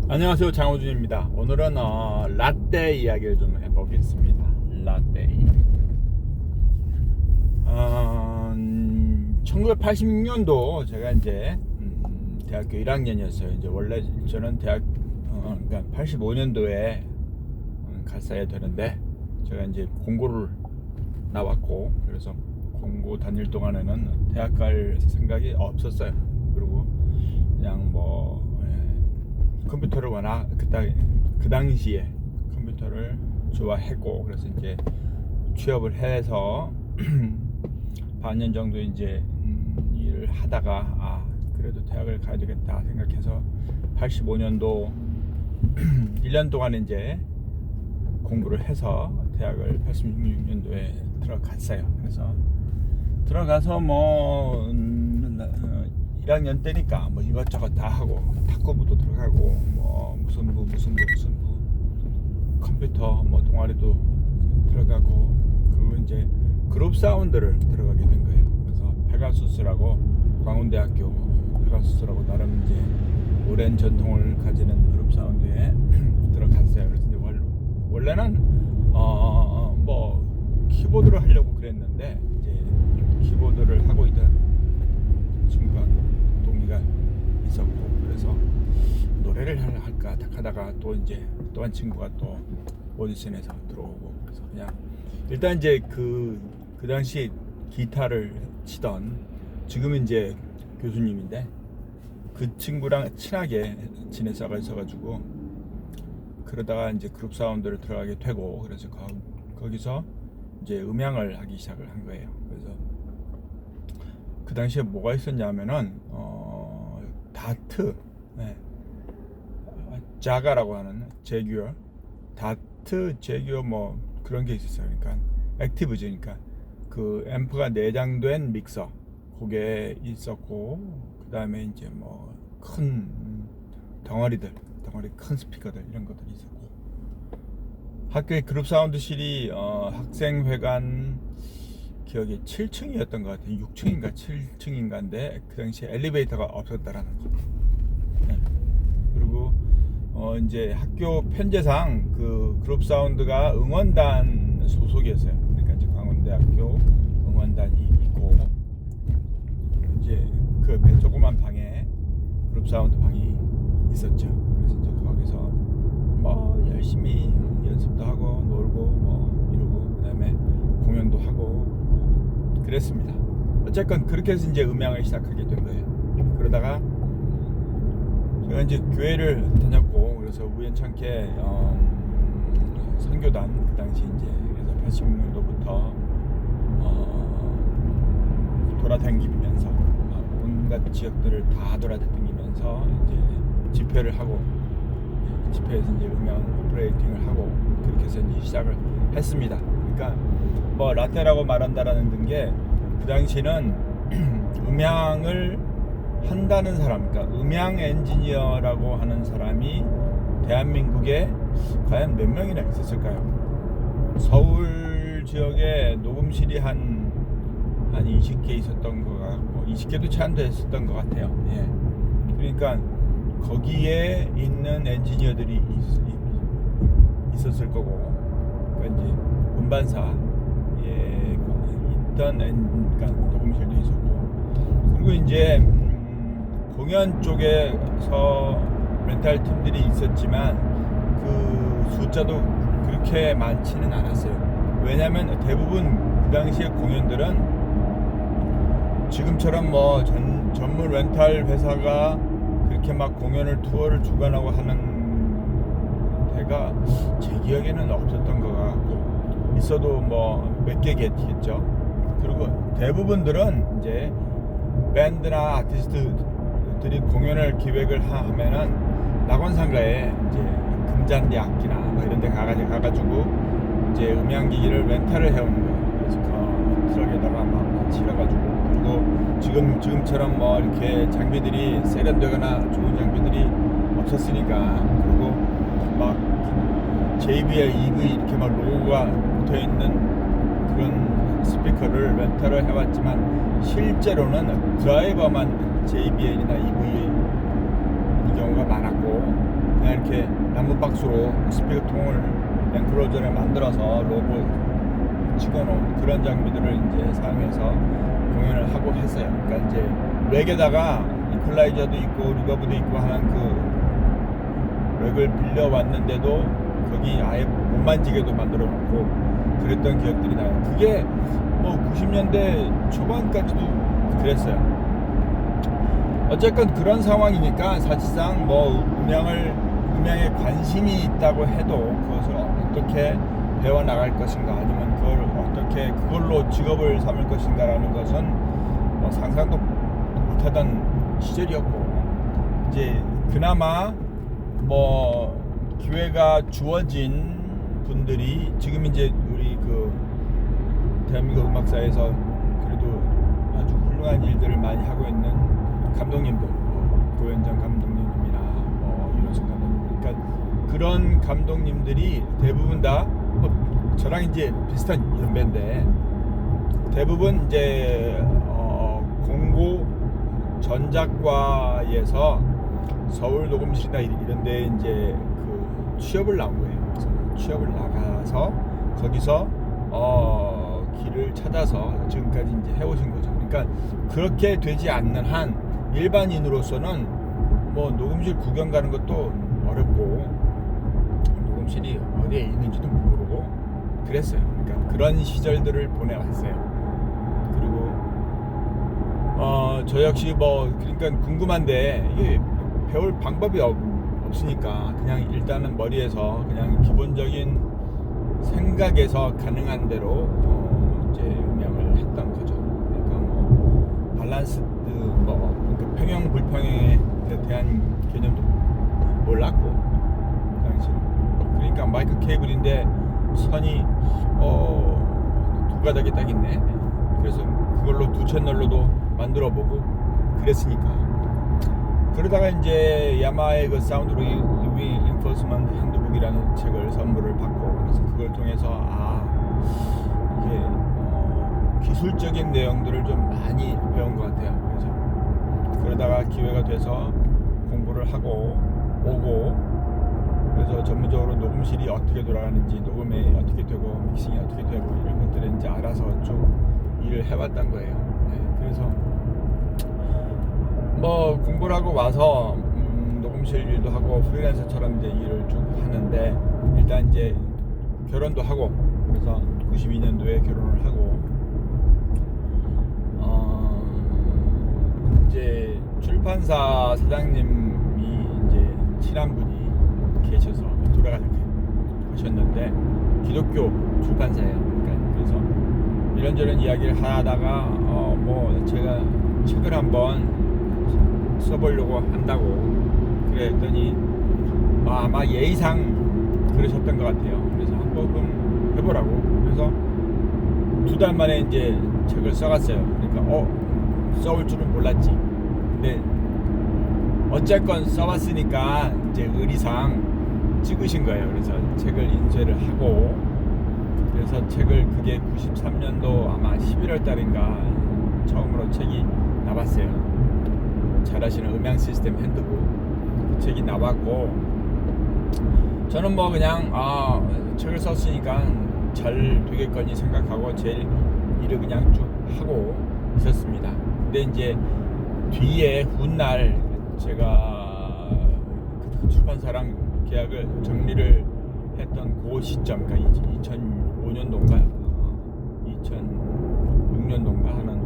안녕하세요, 장호준입니다. 오늘은 라떼 이야기를 좀 해보겠습니다. 라떼. 1986년도 제가 이제 대학교 1학년이었어요. 이제 원래 저는 그러니까 85년도에 갔어야 되는데 제가 이제 공고를 나왔고, 그래서 공고 다닐 동안에는 대학 갈 생각이 없었어요. 그리고 그냥 컴퓨터를 워낙 그 당시에 컴퓨터를 좋아했고, 그래서 이제 취업을 해서 반년 정도 이제 일을 하다가 그래도 대학을 가야 되겠다 생각해서 85년도 1년 동안 이제 공부를 해서 대학을 86년도에 들어갔어요. 그래서 들어가서 1학년 때니까 이것저것 다 하고, 탁구부도 들어가고, 무슨 부 컴퓨터 동아리도 들어가고, 그리고 이제 그룹 사운드를 들어가게 된 거예요. 그래서 페가수스라고, 광운대학교 페가수스라고 나름 이제 오랜 전통을 가지는 그룹 사운드에 들어갔어요. 그래서 이제 원래는 키보드를 하려고 그랬는데, 이제 키보드를 하고 있던 친구가 동기가 있었고, 그래서 노래를 할까 하다가 또 한 친구가 또 오디션에서 들어오고, 그래서 그냥 일단 이제 그 당시 기타를 치던, 지금은 이제 교수님인데, 그 친구랑 친하게 지냈어가지고 그러다가 이제 그룹 사운드를 들어가게 되고, 그래서 거기서 이제 음향을 하기 시작을 한 거예요. 그래서 그 당시에 뭐가 있었냐면은 다트, 자가라고 하는 제규어, 다트 제규어 그런 게 있었어요. 그러니까 액티브즈, 그러니까 그 앰프가 내장된 믹서, 그게 있었고, 그 다음에 이제 큰 덩어리 큰 스피커들, 이런 것들이 있었고, 학교의 그룹 사운드실이 학생회관 기억이 7층이었던 것 같아요. 6층인가 7층인가인데 그 당시에 엘리베이터가 없었다라는 거. 네. 그리고 이제 학교 편제상 그 그룹 사운드가 응원단 소속이었어요. 그러니까 이제 광운대학교 응원단이 있고, 이제 그 조그만 방에 그룹 사운드 방이 있었죠. 그래서 이제 거기서 열심히 연습도 하고 놀고 이러고, 그다음에 공연도 하고 그랬습니다. 어쨌건 그렇게 해서 이제 음향을 시작하게 된 거예요. 그러다가 제가 이제 교회를 다녔고, 그래서 우연찮게 선교단, 그 당시 이제 그래서 86년도부터 돌아다니면서 온갖 지역들을 다 돌아다니면서 이제 집회를 하고, 집회에서 이제 음향 오퍼레이팅을 하고, 그렇게 해서 이제 시작을 했습니다. 그러니까 라떼라고 말한다라는 게, 그 당시는 음향을 한다는 사람, 그러니까 음향 엔지니어라고 하는 사람이 대한민국에 과연 몇 명이나 있었을까요? 서울 지역에 녹음실이 한 20개 있었던 것 같고, 20개도 채 안 됐었던 것 같아요. 예. 그러니까 거기에 있는 엔지니어들이 있었을 거고, 그러니까 이제 음반사에 있던 그러니까 녹음실도 있었고, 그리고 이제 공연 쪽에서 렌탈 팀들이 있었지만 그 숫자도 그렇게 많지는 않았어요. 왜냐하면 대부분 그 당시의 공연들은 지금처럼 전문 렌탈 회사가 그렇게 공연을 투어를 주관하고 하는 데가 제 기억에는 없었던 것 같고, 있어도 몇 개겠죠. 그리고 대부분들은 이제 밴드나 아티스트들이 공연을 기획을 하면은 낙원상가에 이제 금잔디 악기나 이런 데 가가지고 이제 음향기기를 렌탈을 해오는 거예요. 그래서 그 트럭에다가 실어가지고, 그리고 지금처럼 이렇게 장비들이 세련되거나 좋은 장비들이 없었으니까, 그리고 JBL, EV 이렇게 로고가 붙어있는 그런 스피커를 렌탈을 해왔지만, 실제로는 드라이버만 JBL이나 EV 이 경우가 많았고, 그냥 이렇게 나무 박스로 스피커통을 엔클로저를 만들어서 로고 찍어놓은 그런 장비들을 이제 사용해서 공연을 하고 했어요. 그러니까 이제 렉에다가 이퀄라이저도 있고 리버브도 있고 하는 그 렉을 빌려왔는데도 거기 아예 못 만지게도 만들어 놓고 그랬던 기억들이 나요. 그게 뭐 90년대 초반까지도 그랬어요. 어쨌건 그런 상황이니까 사실상 뭐 음향에 관심이 있다고 해도 그것을 어떻게 배워 나갈 것인가 아니면 그걸 어떻게 그걸로 직업을 삼을 것인가라는 것은 뭐 상상도 못하던 시절이었고, 이제 그나마 뭐 기회가 주어진 분들이 지금 이제 우리 그 대한민국 음악사에서 그래도 아주 훌륭한 일들을 많이 하고 있는 감독님들, 고현정 감독님이나 윤호석 감독님, 그러니까 그런 감독님들이 대부분 다 저랑 이제 비슷한 연배인데 대부분 이제 공고 전작과에서 서울 녹음실이나 이런데 이제 그 취업을 나온 거예요. 그래서 취업을 나가서 거기서 길을 찾아서 지금까지 이제 해오신 거죠. 그러니까 그렇게 되지 않는 한 일반인으로서는 뭐 녹음실 구경 가는 것도 어렵고 녹음실이 어디에 있는지도 모르고 그랬어요. 그러니까 그런 시절들을 보내왔어요. 그리고 저 역시 뭐 그러니까 궁금한데 이게 배울 방법이 없으니까 그냥 일단은 머리에서 그냥 기본적인 생각에서 가능한 대로 이제 음향을 했던 거죠. 그러니까 뭐 밸런스 그러니까 평형 불평에 대한 개념도 몰랐고 그 당시에. 그러니까 마이크 케이블인데 선이 두 가닥이 딱 있네. 그래서 그걸로 두 채널로도 만들어보고 그랬으니까. 그러다가 이제 야마의 그 사운드 리인포스먼트 핸드북이라는 책을 선물을 받고, 그래서 그걸 통해서 이게 기술적인 내용들을 좀 많이 배운 것 같아요. 그래서 그러다가 기회가 돼서 공부를 하고 오고, 그래서 전문적으로 녹음실이 어떻게 돌아가는지, 녹음이 어떻게 되고 믹싱이 어떻게 되고 이런 것들을 이제 알아서 쭉 일을 해왔던 거예요. 네, 그래서 뭐 공부를 하고 와서 녹음실 일도 하고 프리랜서처럼 이제 일을 쭉 하는데, 일단 이제 결혼도 하고, 그래서 92년도에 결혼을 하고 이제 출판사 사장님이 이제 친한 분이 계셔서 돌아가셨는데 기독교 출판사예요. 그러니까 그래서 이런저런 이야기를 하다가 뭐 제가 책을 한번 써보려고 한다고 그랬더니 아마 예의상 그러셨던 것 같아요. 그래서 한번 해보라고. 그래서 2달 만에 이제 책을 써갔어요. 그러니까 써올 줄은 몰랐지. 근데 어쨌건 써봤으니까 이제 의리상 찍으신 거예요. 그래서 책을 인쇄를 하고, 그래서 책을 그게 93년도 아마 11월 달인가 처음으로 책이 나왔어요. 잘하시는 음향 시스템 핸드북, 그 책이 나왔고, 저는 뭐 그냥 책을 썼으니까 잘 되겠거니 생각하고 제 일을 그냥 쭉 하고 있었습니다. 근데 이제 뒤에 훗날 제가 그 출판사랑 계약을 정리를 했던 그 시점, 그러니까 2005년도인가 2006년도인가 하는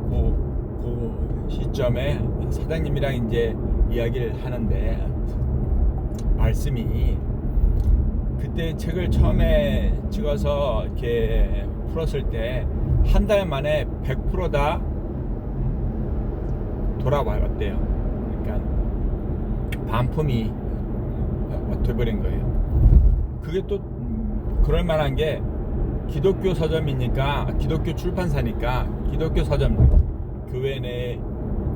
그 시점에 사장님이랑 이제 이야기를 하는데 말씀이, 그때 책을 처음에 찍어서 이렇게 풀었을 때 한 달 만에 100% 다 돌아왔대요. 그러니까 반품이 돼버린 거예요. 그게 또 그럴 만한 게 기독교 서점이니까, 기독교 출판사니까 기독교 서점, 교회 내에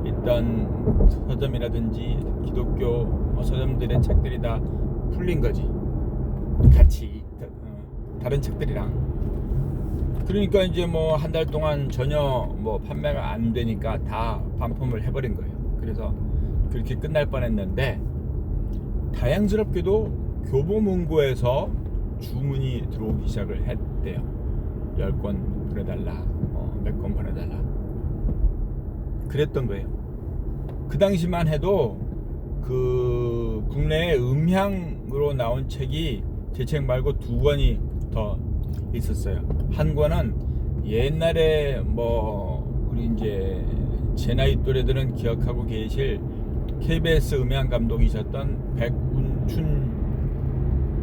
있던 서점이라든지 기독교 서점들의 책들이 다 풀린 거지, 같이 다른 책들이랑. 그러니까 이제 뭐 한 달 동안 전혀 뭐 판매가 안 되니까 다 반품을 해버린 거예요. 그래서 그렇게 끝날 뻔했는데 다행스럽게도 교보문고에서 주문이 들어오기 시작을 했대요. 10권 보내달라, 몇 권 보내달라. 그랬던 거예요. 그 당시만 해도 그 국내에 음향으로 나온 책이 제 책 말고 2권이 더 있었어요. 한 권은 옛날에 우리 이제 제 나이 또래들은 기억하고 계실 KBS 음향 감독이셨던 백운춘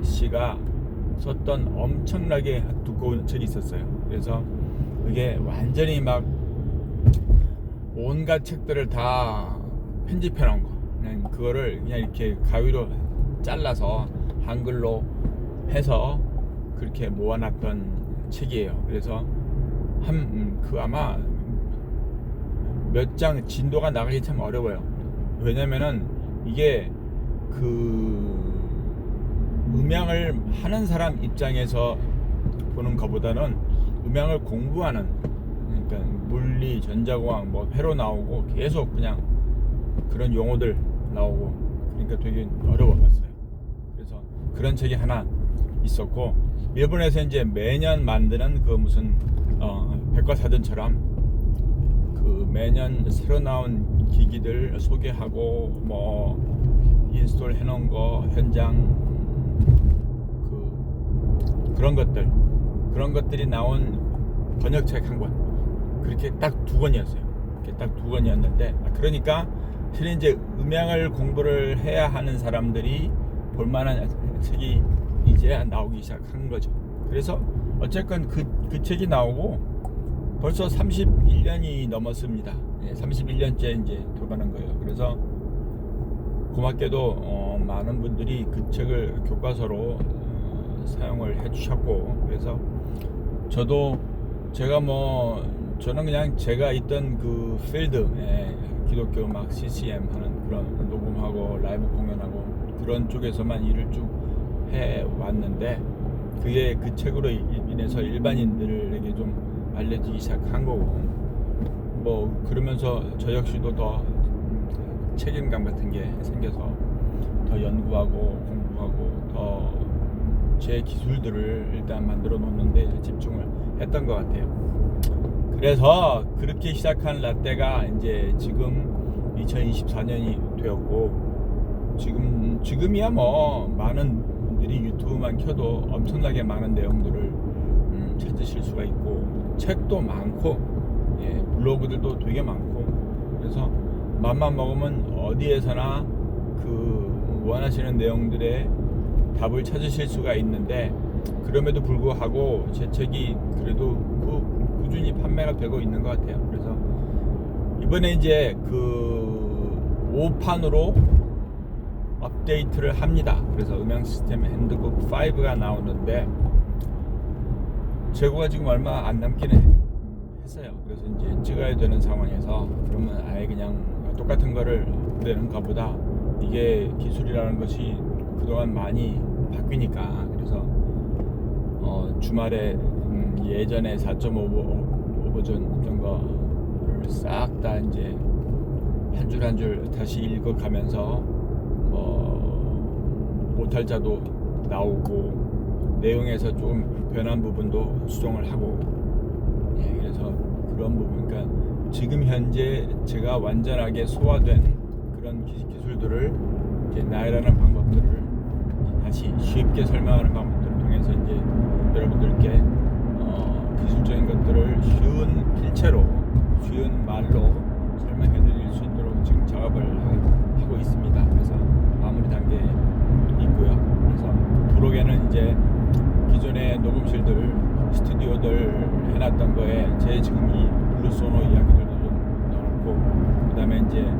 씨가 썼던 엄청나게 두꺼운 책이 있었어요. 그래서 그게 완전히 막 온갖 책들을 다 편집해 놓은 거, 그냥 그거를 그냥 이렇게 가위로 잘라서 한글로 해서 그렇게 모아놨던 책이에요. 그래서 아마 몇 장 진도가 나가기 참 어려워요. 왜냐면은 이게 음향을 하는 사람 입장에서 보는 것보다는 음향을 공부하는, 그러니까 물리, 전자공학, 회로 나오고 계속 그냥 그런 용어들 나오고, 그러니까 되게 어려워졌어요. 그래서 그런 책이 하나 있었고, 일본에서 이제 매년 만드는 그 무슨 백과사전처럼 그 매년 새로 나온 기기들 소개하고 인스톨 해놓은 거 현장 그런 것들이 나온 번역책 한 권, 그렇게 딱 2권이었어요. 이렇게 딱 2권이었는데, 그러니까 실은 이제 음향을 공부를 해야 하는 사람들이 볼만한 책이 이제 나오기 시작한 거죠. 그래서 어쨌건 그 책이 나오고 벌써 31년이 넘었습니다. 31년째 이제 돌아가는 거예요. 그래서 고맙게도 많은 분들이 그 책을 교과서로 사용을 해주셨고, 그래서 저는 그냥 제가 있던 그 필드, 기독교 음악 CCM 하는 그런 녹음하고 라이브 공연하고 그런 쪽에서만 일을 쭉 해왔는데, 그게 그 책으로 인해서 일반인들에게 좀 알려지기 시작한 거고, 그러면서 저 역시도 더 책임감 같은 게 생겨서 더 연구하고 공부하고 더 제 기술들을 일단 만들어 놓는데 집중을 했던 것 같아요. 그래서 그렇게 시작한 라떼가 이제 지금 2024년이 되었고, 지금이야 많은 분들이 유튜브만 켜도 엄청나게 많은 내용들을 찾으실 수가 있고, 책도 많고, 블로그들도 되게 많고, 그래서 맘만 먹으면 어디에서나 그 원하시는 내용들의 답을 찾으실 수가 있는데, 그럼에도 불구하고 제 책이 그래도 꾸준히 판매가 되고 있는 것 같아요. 그래서 이번에 이제 그 5판으로 업데이트를 합니다. 그래서 음향 시스템 핸드북 5가 나오는데 재고가 지금 얼마 안 남기는 했어요. 그래서 이제 찍어야 되는 상황에서, 그러면 아예 그냥 똑같은 거를 내는 것보다 이게 기술이라는 것이 그동안 많이 바뀌니까, 그래서 주말에 예전에 4.5 버전 이런 거를 싹 다 이제 한 줄 한 줄 다시 읽어가면서 오탈자도 나오고 내용에서 조금 변한 부분도 수정을 하고, 그래서 그런 부분, 그러니까 지금 현재 제가 완전하게 소화된 그런 기술들을 이제 나열하는 방법들을 다시 쉽게 설명하는 방법들을 통해서 이제 여러분들께 기술적인 것들을 쉬운 필체로, 쉬운 말로 설명해 드릴 수 있도록 지금 작업을 하고 있습니다. 그래서 마무리 단계에 있고요. 그래서 부록에는 이제 기존의 녹음실들, 스튜디오들 해놨던 거에 제 지금 이 블루소노 이야기들도 좀 넣어놓고, 그 다음에 이제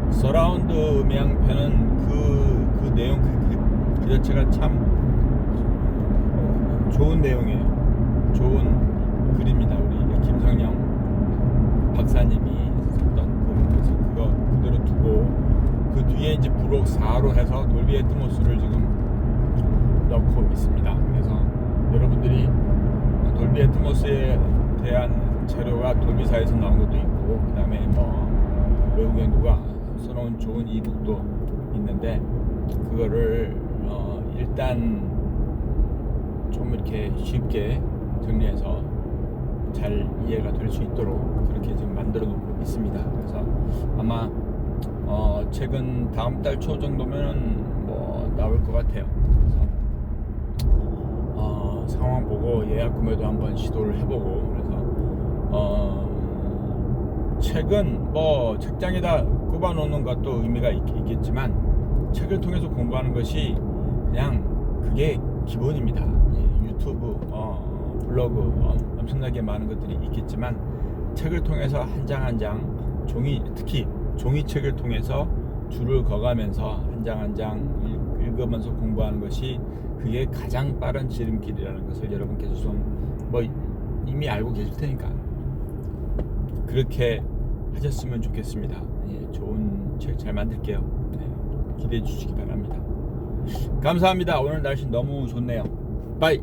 서라운드 음향편은 그 내용 그 자체가 참 좋은 내용이에요. 좋은 글입니다. 우리 김성령 박사님이 썼던 그래서 그거 그대로 두고, 그 뒤에 이제 부록 4로 해서 돌비 애트모스를 지금 넣고 있습니다. 그래서 여러분들이 돌비 애트모스에 대한 자료가 돌비사에서 나온 것도 있고, 그 다음에 외국에 누가 써놓은 좋은 이북도 있는데, 그거를 일단 좀 이렇게 쉽게 정리해서 잘 이해가 될 수 있도록 그렇게 지금 만들어 놓고 있습니다. 그래서 아마 최근 다음 달 초 정도면 뭐 나올 것 같아요. 그래서 상황 보고 예약 구매도 한번 시도를 해보고, 그래서 책은 뭐 책장에다 꼽아 놓는 것도 의미가 있겠지만 책을 통해서 공부하는 것이 그냥 그게 기본입니다. 예, 유튜브, 블로그 엄청나게 많은 것들이 있겠지만 책을 통해서 한 장 한 장 특히 종이책을 통해서 줄을 그어가면서 한 장 한 장 읽으면서 공부하는 것이 그게 가장 빠른 지름길이라는 것을 여러분께서 뭐 이미 알고 계실 테니까 그렇게 하셨으면 좋겠습니다. 예, 좋은 책 잘 만들게요. 네, 기대해 주시기 바랍니다. 감사합니다. 오늘 날씨 너무 좋네요. 바이.